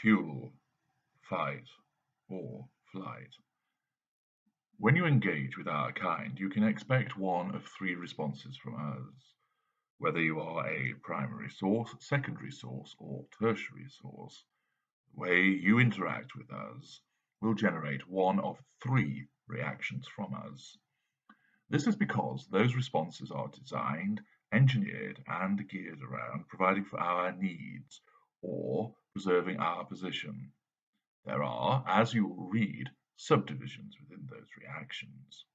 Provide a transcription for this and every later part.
fuel, fight, or flight. When you engage with our kind, you can expect one of three responses from us. Whether you are a primary source, secondary source, or tertiary source, the way you interact with us will generate one of three reactions from us. This is because those responses are designed, engineered, and geared around providing for our needs or preserving our position. There are, as you will read, subdivisions within those reactions.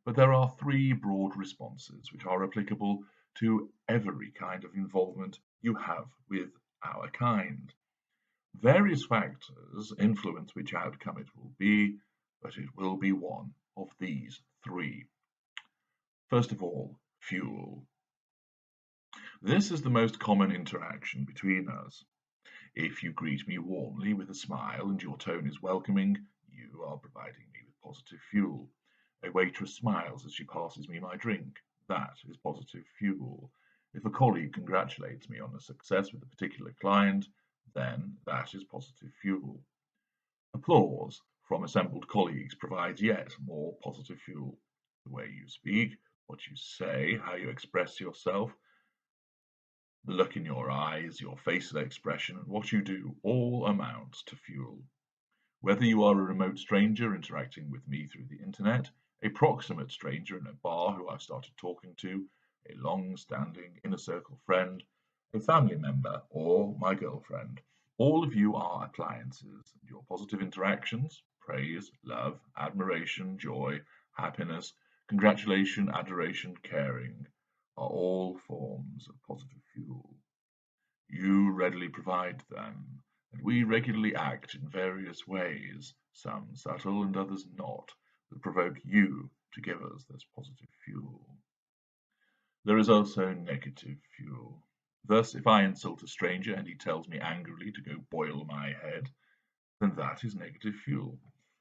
But there are three broad responses which are applicable to every kind of involvement you have with our kind. Various factors influence which outcome it will be, but it will be one of these three. First of all, fuel. This is the most common interaction between us. If you greet me warmly with a smile and your tone is welcoming, you are providing me with positive fuel. A waitress smiles as she passes me my drink. That is positive fuel. If a colleague congratulates me on a success with a particular client, then that is positive fuel. Applause from assembled colleagues provides yet more positive fuel. The way you speak, what you say, how you express yourself, the look in your eyes, your facial expression, and what you do all amount to fuel. Whether you are a remote stranger interacting with me through the internet, a proximate stranger in a bar who I've started talking to, a long-standing inner circle friend, a family member, or my girlfriend, all of you are appliances, and your positive interactions, praise, love, admiration, joy, happiness, congratulation, adoration, caring, are all forms of positive fuel. You readily provide them, and we regularly act in various ways, some subtle and others not, that provoke you to give us this positive fuel. There is also negative fuel. Thus, if I insult a stranger and he tells me angrily to go boil my head, then that is negative fuel.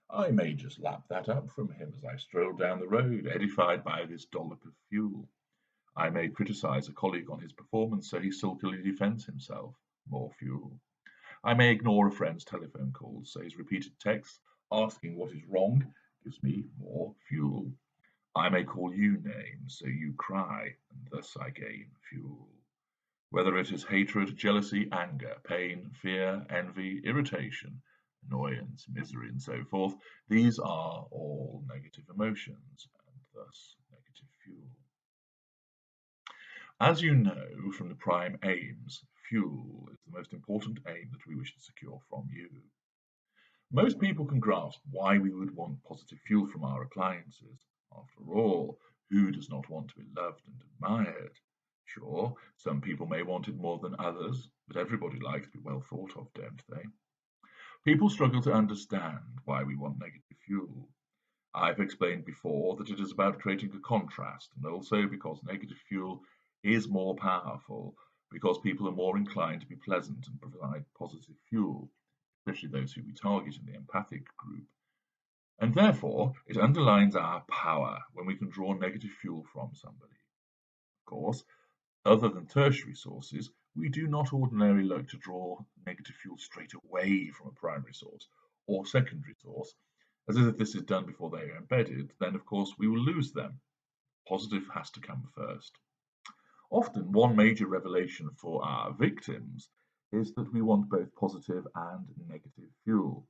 I may just lap that up from him as I stroll down the road, edified by this dollop of fuel. I may criticize a colleague on his performance so he sulkily defends himself. More fuel. I may ignore a friend's telephone calls so his repeated texts asking what is wrong gives me more fuel. I may call you names so you cry, and thus I gain fuel. Whether it is hatred, jealousy, anger, pain, fear, envy, irritation, annoyance, misery, and so forth, these are all negative emotions, and thus negative fuel. As you know from the prime aims, fuel is the most important aim that we wish to secure from you. Most people can grasp why we would want positive fuel from our appliances. After all, who does not want to be loved and admired? Sure, some people may want it more than others, but everybody likes to be well thought of, don't they? People struggle to understand why we want negative fuel. I've explained before that it is about creating a contrast, and also because negative fuel is more powerful, because people are more inclined to be pleasant and provide positive fuel, especially those who we target in the empathic group. And therefore, it underlines our power when we can draw negative fuel from somebody. Of course, other than tertiary sources, we do not ordinarily look to draw negative fuel straight away from a primary source or secondary source, as if this is done before they are embedded, then of course we will lose them. Positive has to come first. Often, one major revelation for our victims is that we want both positive and negative fuel.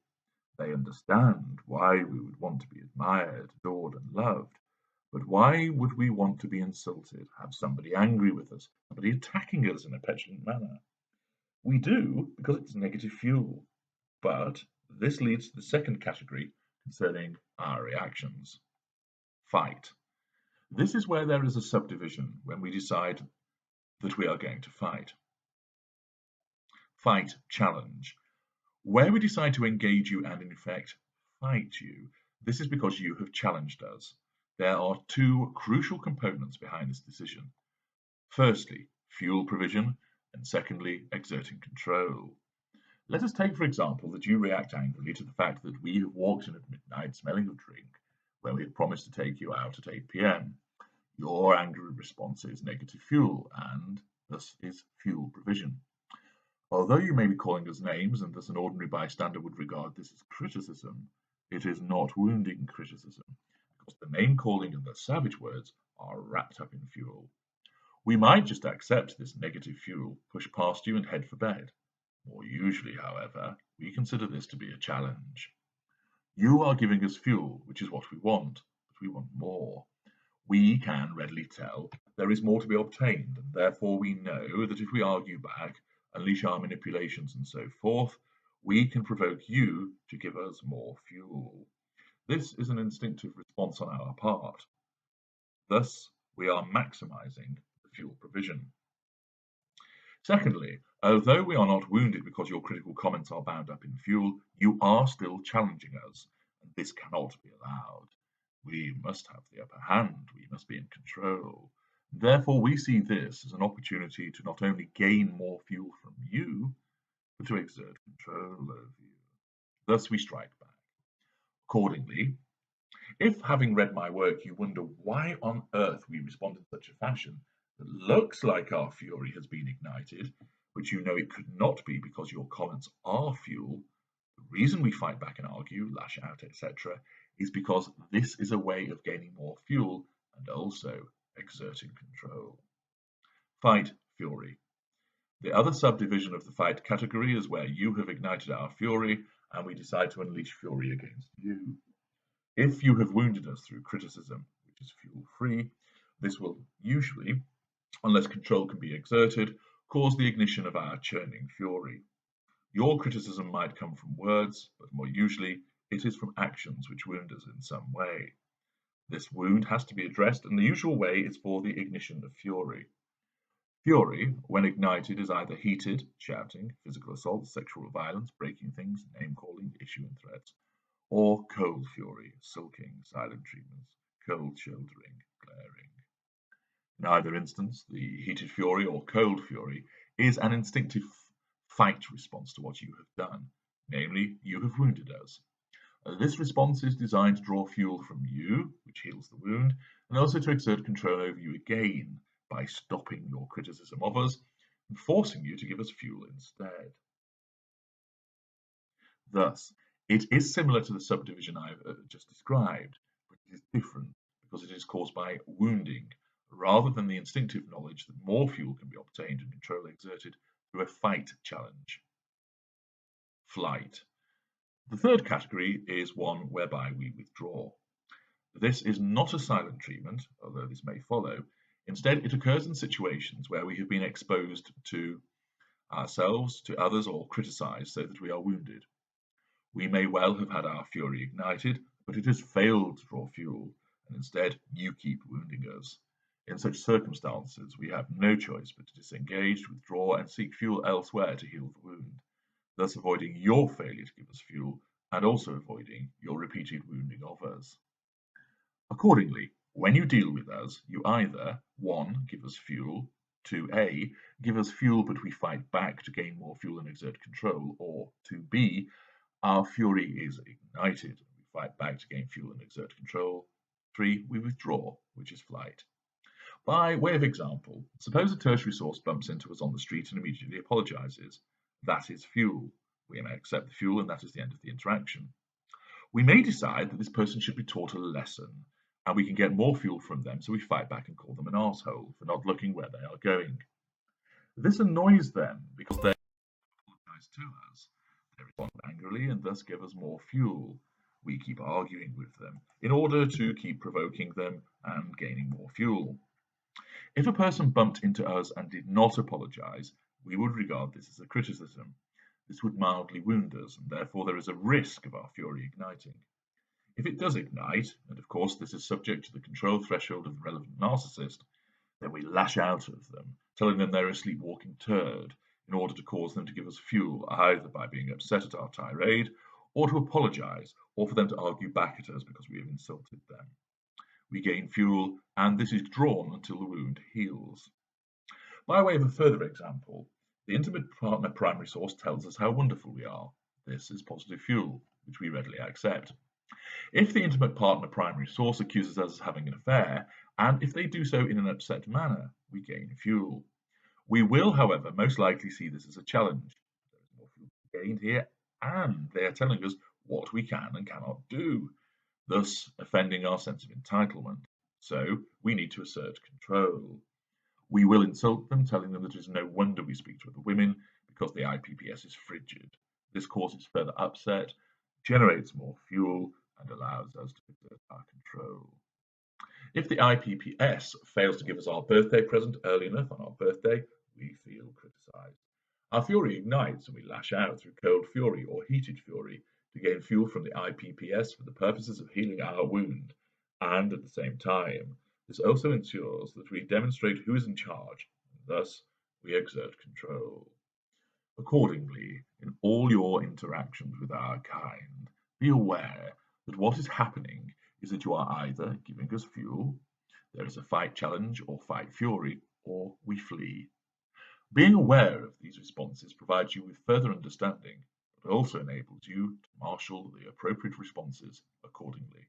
They understand why we would want to be admired, adored, and loved, but why would we want to be insulted, have somebody angry with us, somebody attacking us in a petulant manner? We do because it's negative fuel. But this leads to the second category concerning our reactions. Fight. This is where there is a subdivision when we decide that we are going to fight. Fight, challenge. Where we decide to engage you and in effect fight you, this is because you have challenged us. There are two crucial components behind this decision. Firstly, fuel provision, and secondly, exerting control. Let us take, for example, that you react angrily to the fact that we have walked in at midnight smelling of drink, when we had promised to take you out at 8 p.m. Your angry response is negative fuel, and thus is fuel provision. Although you may be calling us names, and thus an ordinary bystander would regard this as criticism, it is not wounding criticism, because the name calling and the savage words are wrapped up in fuel. We might just accept this negative fuel, push past you, and head for bed. More usually, however, we consider this to be a challenge. You are giving us fuel, which is what we want, but we want more. We can readily tell there is more to be obtained, and therefore we know that if we argue back, unleash our manipulations, and so forth, we can provoke you to give us more fuel. This is an instinctive response on our part. Thus, we are maximizing the fuel provision. Secondly, although we are not wounded because your critical comments are bound up in fuel, you are still challenging us, and this cannot be allowed. We must have the upper hand, we must be in control. Therefore, we see this as an opportunity to not only gain more fuel from you, but to exert control over you. Thus, we strike back. Accordingly, if, having read my work, you wonder why on earth we respond in such a fashion that looks like our fury has been ignited, but you know it could not be because your comments are fuel, the reason we fight back and argue, lash out, etc., is because this is a way of gaining more fuel and also exerting control. Fight fury. The other subdivision of the fight category is where you have ignited our fury and we decide to unleash fury against you. If you have wounded us through criticism, which is fuel-free, this will usually, unless control can be exerted, cause the ignition of our churning fury. Your criticism might come from words, but more usually it is from actions which wound us in some way. This wound has to be addressed, and the usual way is for the ignition of fury. Fury, when ignited, is either heated, shouting, physical assault, sexual violence, breaking things, name-calling, issuing threats, or cold fury, sulking, silent treatments, cold shouldering, glaring. In either instance, the heated fury or cold fury is an instinctive fight response to what you have done, namely, you have wounded us. This response is designed to draw fuel from you, which heals the wound, and also to exert control over you again by stopping your criticism of us and forcing you to give us fuel instead. Thus, it is similar to the subdivision I've just described, but it is different because it is caused by wounding rather than the instinctive knowledge that more fuel can be obtained and control exerted through a fight challenge. Flight. The third category is one whereby we withdraw. This is not a silent treatment, although this may follow. Instead, it occurs in situations where we have been exposed to ourselves, to others, or criticized so that we are wounded. We may well have had our fury ignited, but it has failed to draw fuel, and instead you keep wounding us. In such circumstances, we have no choice but to disengage, withdraw, and seek fuel elsewhere to heal the wound, thus avoiding your failure to give us fuel and also avoiding your repeated wounding of us. Accordingly, when you deal with us, you either 1. Give us fuel, 2a. Give us fuel but we fight back to gain more fuel and exert control, or 2b. Our fury is ignited, we fight back to gain fuel and exert control. 3. We withdraw, which is flight. By way of example, suppose a tertiary source bumps into us on the street and immediately apologizes. That is fuel. We may accept the fuel and that is the end of the interaction. We may decide that this person should be taught a lesson, and we can get more fuel from them, so we fight back and call them an arsehole for not looking where they are going. This annoys them because they apologize to us. They respond angrily and thus give us more fuel. We keep arguing with them in order to keep provoking them and gaining more fuel. If a person bumped into us and did not apologize, we would regard this as a criticism. This would mildly wound us, and therefore there is a risk of our fury igniting. If it does ignite, and of course this is subject to the control threshold of the relevant narcissist, then we lash out at them, telling them they're a sleepwalking turd, in order to cause them to give us fuel, either by being upset at our tirade, or to apologize, or for them to argue back at us because we have insulted them. We gain fuel, and this is drawn until the wound heals. By way of a further example, the intimate partner primary source tells us how wonderful we are. This is positive fuel, which we readily accept. If the intimate partner primary source accuses us of having an affair, and if they do so in an upset manner, we gain fuel. We will, however, most likely see this as a challenge. There is more fuel to be gained here, and they are telling us what we can and cannot do, thus offending our sense of entitlement. So we need to assert control. We will insult them, telling them that it is no wonder we speak to other women because the IPPS is frigid. This causes further upset, generates more fuel, and allows us to exert our control. If the IPPS fails to give us our birthday present early enough on our birthday, we feel criticised. Our fury ignites and we lash out through cold fury or heated fury to gain fuel from the IPPS for the purposes of healing our wound. And at the same time, this also ensures that we demonstrate who is in charge, and thus we exert control. Accordingly, in all your interactions with our kind, be aware that what is happening is that you are either giving us fuel, there is a fight challenge or fight fury, or we flee. Being aware of these responses provides you with further understanding, but also enables you to marshal the appropriate responses accordingly.